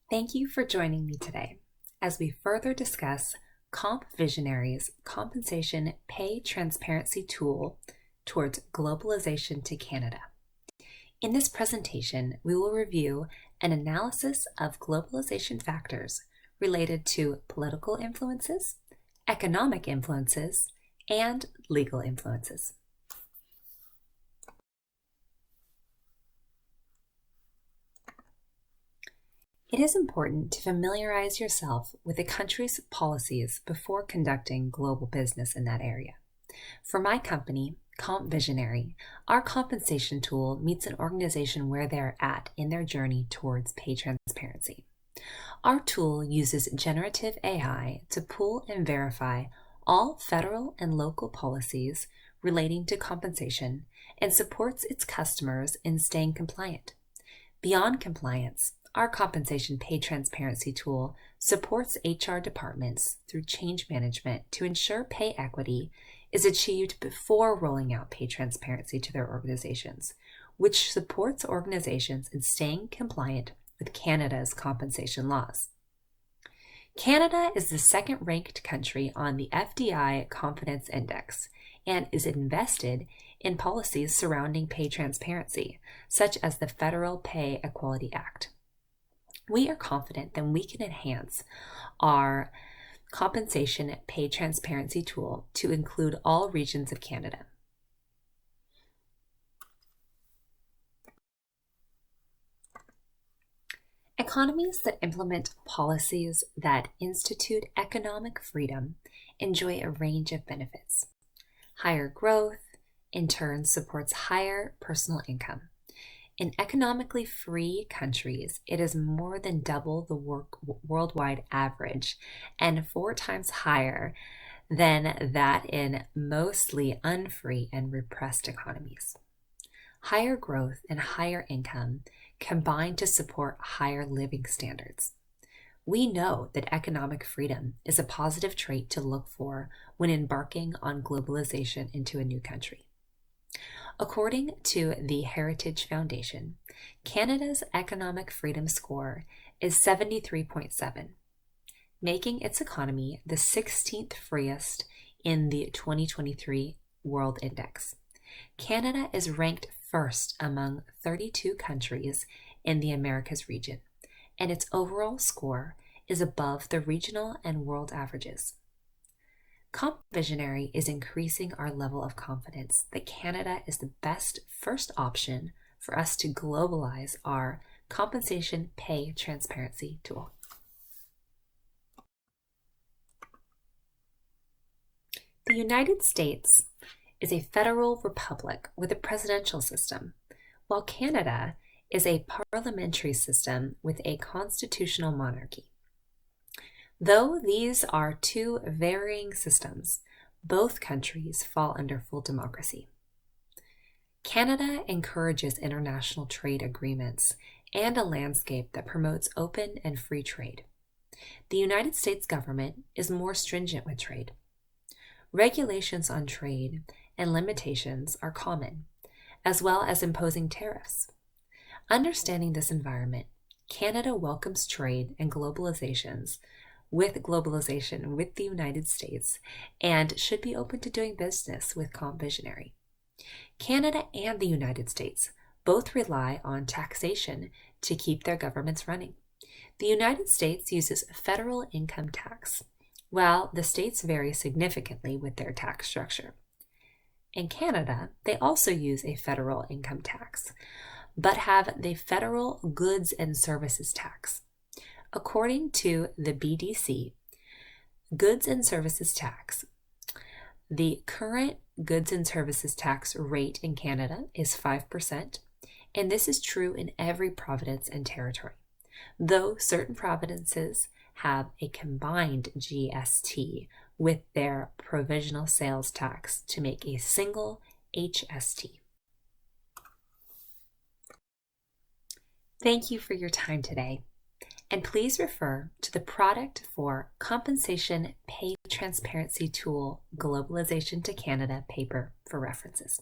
Thank you for joining me today as we further discuss Comp Visionary's compensation pay transparency tool towards globalization to Canada. In this presentation, we will review an analysis of globalization factors related to political influences, economic influences, and legal influences. It is important to familiarize yourself with a country's policies before conducting global business in that area. For my company, Comp Visionary, our compensation tool meets an organization where they're at in their journey towards pay transparency. Our tool uses generative AI to pull and verify all federal and local policies relating to compensation and supports its customers in staying compliant. Beyond compliance, our compensation pay transparency tool supports HR departments through change management to ensure pay equity is achieved before rolling out pay transparency to their organizations, which supports organizations in staying compliant with Canada's compensation laws. Canada is the second-ranked country on the FDI Confidence Index and is invested in policies surrounding pay transparency, such as the Federal Pay Equality Act. We are confident that we can enhance our compensation pay transparency tool to include all regions of Canada. Economies that implement policies that institute economic freedom enjoy a range of benefits. Higher growth, in turn, supports higher personal income. In economically free countries, it is more than double the worldwide average and 4 times higher than that in mostly unfree and repressed economies. Higher growth and higher income combine to support higher living standards. We know that economic freedom is a positive trait to look for when embarking on globalization into a new country. According to the Heritage Foundation, Canada's economic freedom score is 73.7, making its economy the 16th freest in the 2023 World Index. Canada is ranked first among 32 countries in the Americas region, and its overall score is above the regional and world averages. Comp Visionary is increasing our level of confidence that Canada is the best first option for us to globalize our compensation pay transparency tool. The United States is a federal republic with a presidential system, while Canada is a parliamentary system with a constitutional monarchy. Though these are two varying systems, both countries fall under full democracy. Canada encourages international trade agreements and a landscape that promotes open and free trade. The United States government is more stringent with trade. Regulations on trade and limitations are common, as well as imposing tariffs. Understanding this environment, Canada welcomes trade and globalization with the United States and should be open to doing business with Comp Visionary. Canada and the United States both rely on taxation to keep their governments running. The United States uses federal income tax, while the states vary significantly with their tax structure. In Canada, they also use a federal income tax, but have the federal goods and services tax. According to the BDC, goods and services tax, the current goods and services tax rate in Canada is 5%, and this is true in every province and territory, though certain provinces have a combined GST with their provisional sales tax to make a single HST. Thank you for your time today. And please refer to the Product for Compensation Pay Transparency Tool Globalization to Canada paper for references.